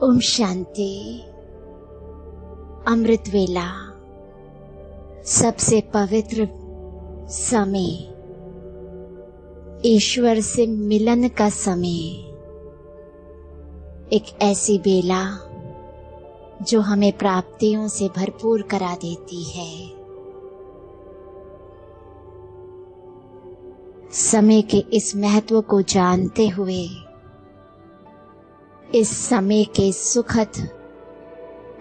ओम शांति। अमृत वेला सबसे पवित्र समय, ईश्वर से मिलन का समय, एक ऐसी बेला जो हमें प्राप्तियों से भरपूर करा देती है। समय के इस महत्व को जानते हुए इस समय के सुखद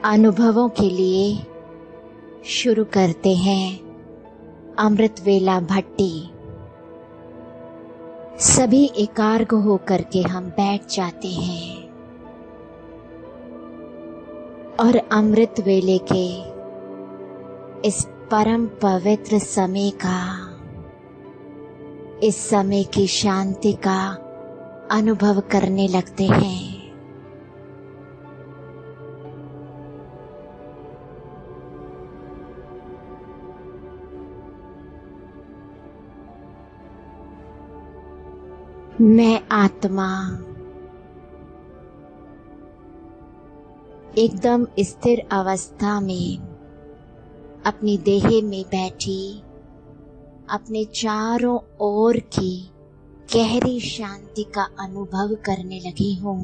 अनुभवों के लिए शुरू करते हैं अमृत वेला भट्टी। सभी एकाग्र होकर के हम बैठ जाते हैं और अमृत वेले के इस परम पवित्र समय का, इस समय की शांति का अनुभव करने लगते हैं। मैं आत्मा एकदम स्थिर अवस्था में अपनी देह में बैठी अपने चारों ओर की गहरी शांति का अनुभव करने लगी हूँ।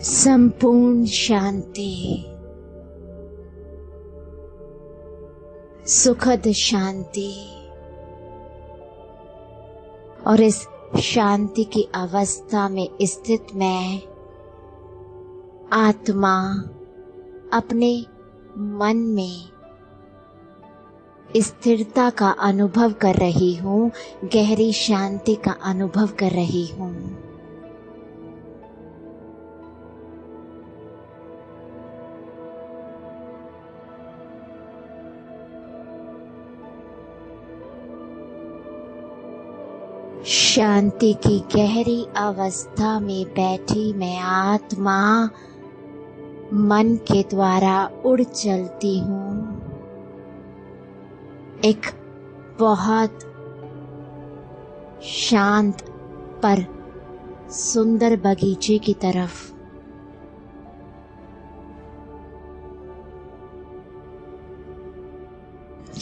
संपूर्ण शांति, सुखद शांति, और इस शांति की अवस्था में स्थित मैं आत्मा अपने मन में स्थिरता का अनुभव कर रही हूँ, गहरी शांति का अनुभव कर रही हूँ। शांति की गहरी अवस्था में बैठी मैं आत्मा मन के द्वारा उड़ चलती हूँ एक बहुत शांत पर सुंदर बगीचे की तरफ।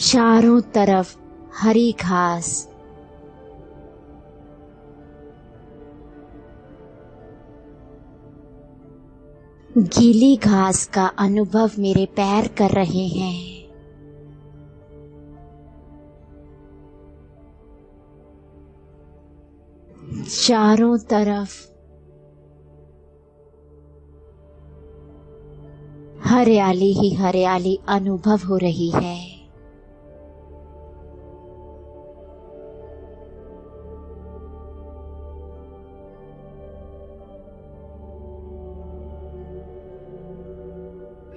चारों तरफ हरी घास, गीली घास का अनुभव मेरे पैर कर रहे हैं। चारों तरफ हरियाली ही हरियाली अनुभव हो रही है।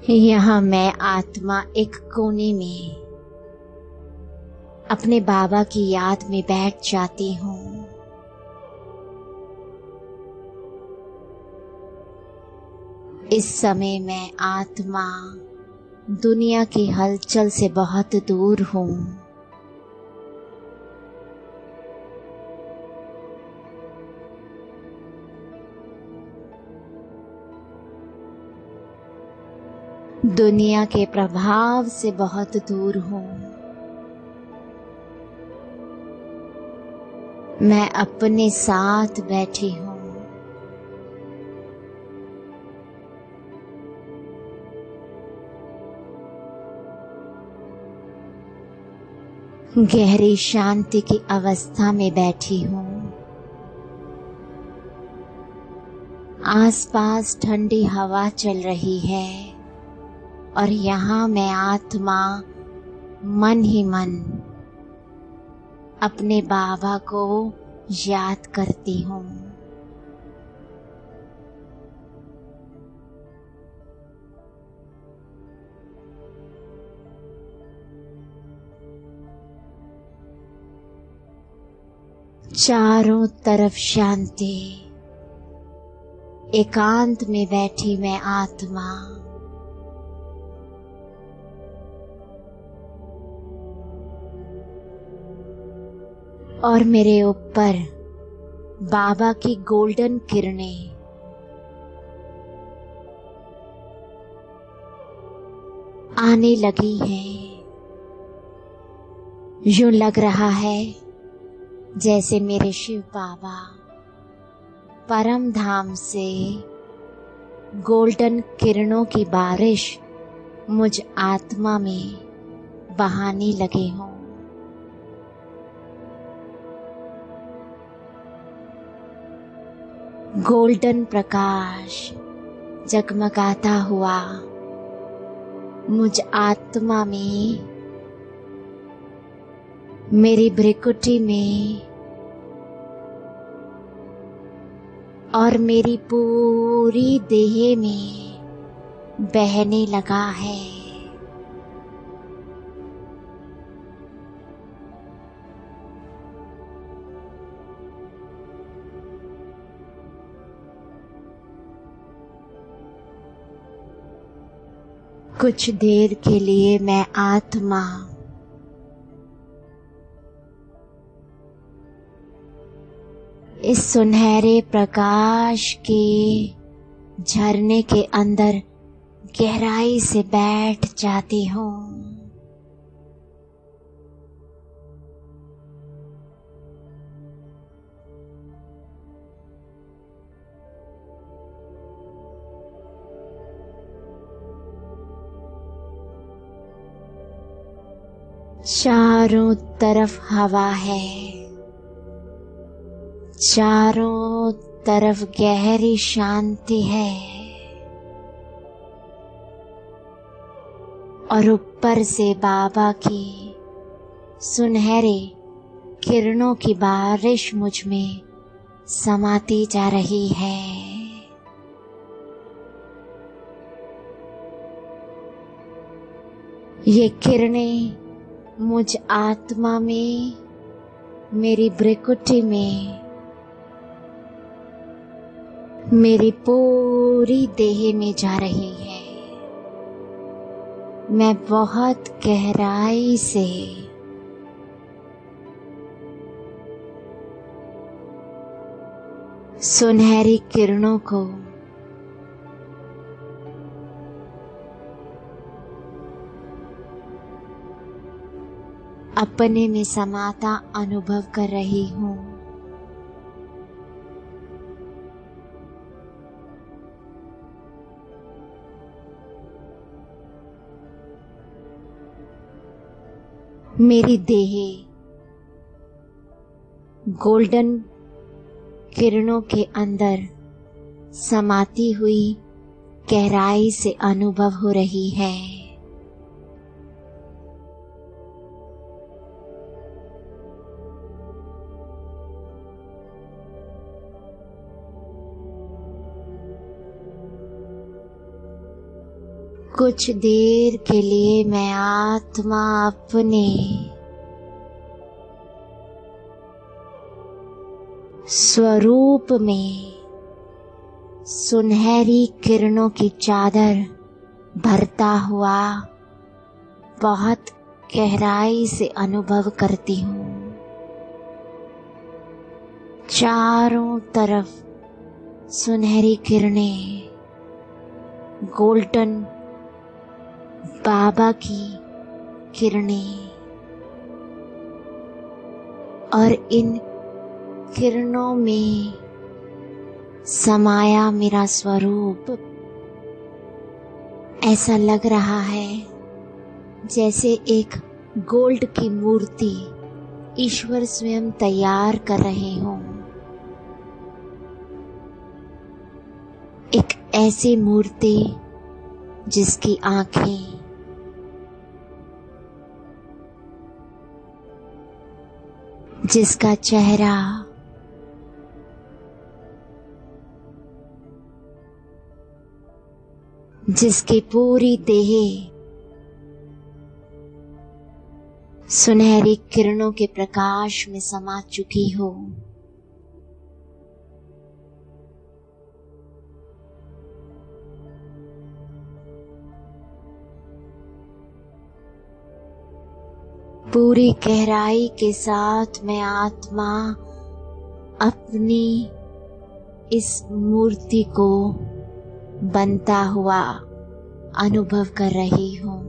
यहाँ मैं आत्मा एक कोने में अपने बाबा की याद में बैठ जाती हूँ। इस समय मैं आत्मा दुनिया की हलचल से बहुत दूर हूँ। दुनिया के प्रभाव से बहुत दूर हूँ। मैं अपने साथ बैठी हूँ। गहरी शांति की अवस्था में बैठी हूँ। आसपास ठंडी हवा चल रही है और यहाँ मैं आत्मा मन ही मन अपने बाबा को याद करती हूँ। चारों तरफ शांति, एकांत में बैठी मैं आत्मा और मेरे ऊपर बाबा की गोल्डन किरणें आने लगी हैं। यूं लग रहा है जैसे मेरे शिव बाबा परम धाम से गोल्डन किरणों की बारिश मुझ आत्मा में बहाने लगे हों। गोल्डन प्रकाश जगमगाता हुआ मुझ आत्मा में, मेरी भ्रिकुटी में और मेरी पूरी देह में बहने लगा है। कुछ देर के लिए मैं आत्मा इस सुनहरे प्रकाश के झरने के अंदर गहराई से बैठ जाती हूँ। चारों तरफ हवा है, चारों तरफ गहरी शांति है और ऊपर से बाबा की सुनहरे किरणों की बारिश मुझ में समाती जा रही है। ये किरणें मुझ आत्मा में, मेरी भ्रिकुटी में, मेरी पूरी देह में जा रही है। मैं बहुत गहराई से सुनहरी किरणों को अपने में समाता अनुभव कर रही हूँ। मेरी देह गोल्डन किरणों के अंदर समाती हुई गहराई से अनुभव हो रही है। कुछ देर के लिए मैं आत्मा अपने स्वरूप में सुनहरी किरणों की चादर भरता हुआ बहुत गहराई से अनुभव करती हूँ। चारों तरफ सुनहरी किरणें, गोल्डन बाबा की किरणें और इन किरणों में समाया मेरा स्वरूप। ऐसा लग रहा है जैसे एक गोल्ड की मूर्ति ईश्वर स्वयं तैयार कर रहे हों। एक ऐसी मूर्ति जिसकी आंखें जिसका चेहरा जिसकी पूरी देह सुनहरी किरणों के प्रकाश में समा चुकी हो। पूरी गहराई के साथ मैं आत्मा अपनी इस मूर्ति को बनता हुआ अनुभव कर रही हूँ।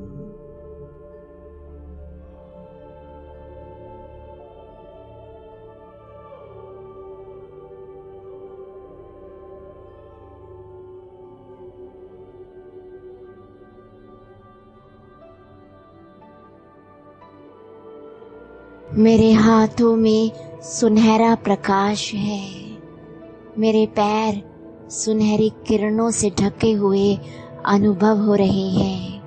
मेरे हाथों में सुनहरा प्रकाश है। मेरे पैर सुनहरी किरणों से ढके हुए अनुभव हो रहे हैं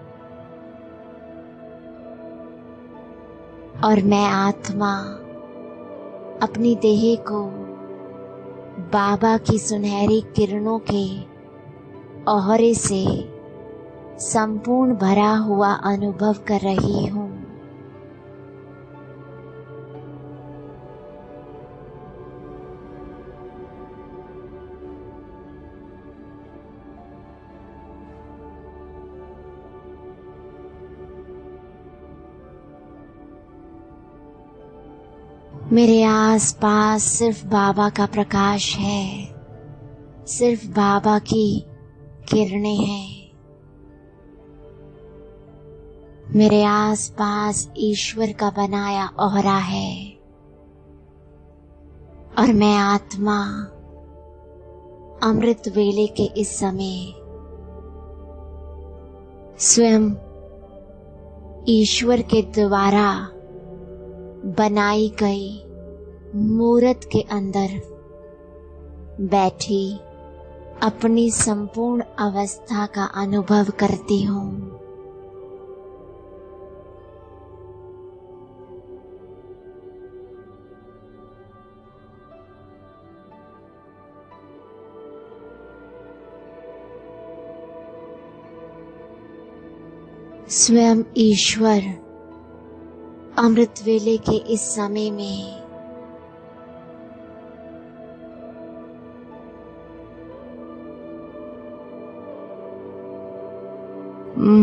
और मैं आत्मा अपनी देह को बाबा की सुनहरी किरणों के औहरे से संपूर्ण भरा हुआ अनुभव कर रही हूँ। मेरे आसपास सिर्फ बाबा का प्रकाश है, सिर्फ बाबा की किरणें हैं। मेरे आसपास ईश्वर का बनाया औहरा है और मैं आत्मा अमृत वेले के इस समय स्वयं ईश्वर के द्वारा बनाई गई मूर्त के अंदर बैठी अपनी संपूर्ण अवस्था का अनुभव करती हूँ। स्वयं ईश्वर अमृत वेले के इस समय में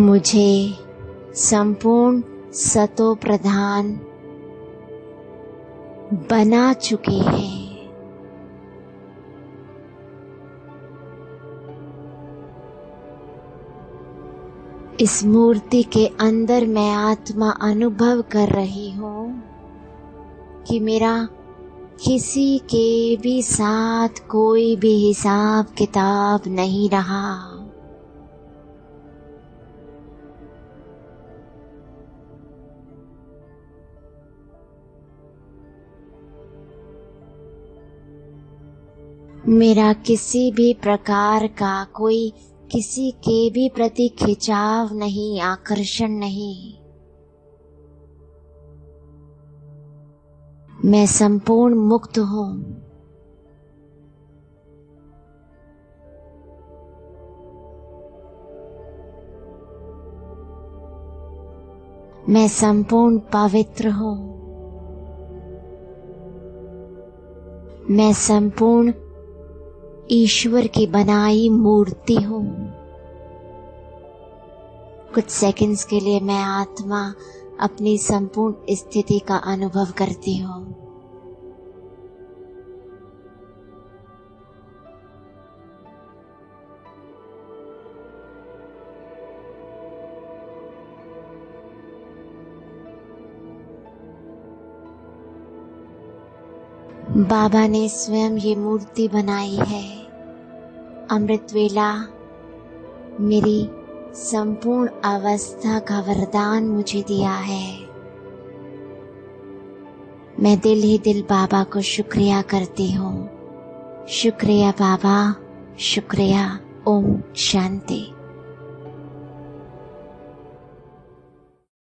मुझे संपूर्ण सतो प्रधान बना चुके हैं। इस मूर्ति के अंदर मैं आत्मा अनुभव कर रही हूँ कि मेरा किसी के भी साथ कोई भी हिसाब किताब नहीं रहा। मेरा किसी भी प्रकार का कोई किसी के भी प्रति खिंचाव नहीं, आकर्षण नहीं। मैं संपूर्ण मुक्त हूँ। मैं संपूर्ण पवित्र हूँ। मैं संपूर्ण ईश्वर की बनाई मूर्ति हूँ। कुछ सेकंड्स के लिए मैं आत्मा अपनी संपूर्ण स्थिति का अनुभव करती हूँ। बाबा ने स्वयं ये मूर्ति बनाई है। अमृत वेला मेरी संपूर्ण अवस्था का वरदान मुझे दिया है। मैं दिल ही दिल बाबा को शुक्रिया करती हूँ। शुक्रिया बाबा, शुक्रिया। ओम शांति।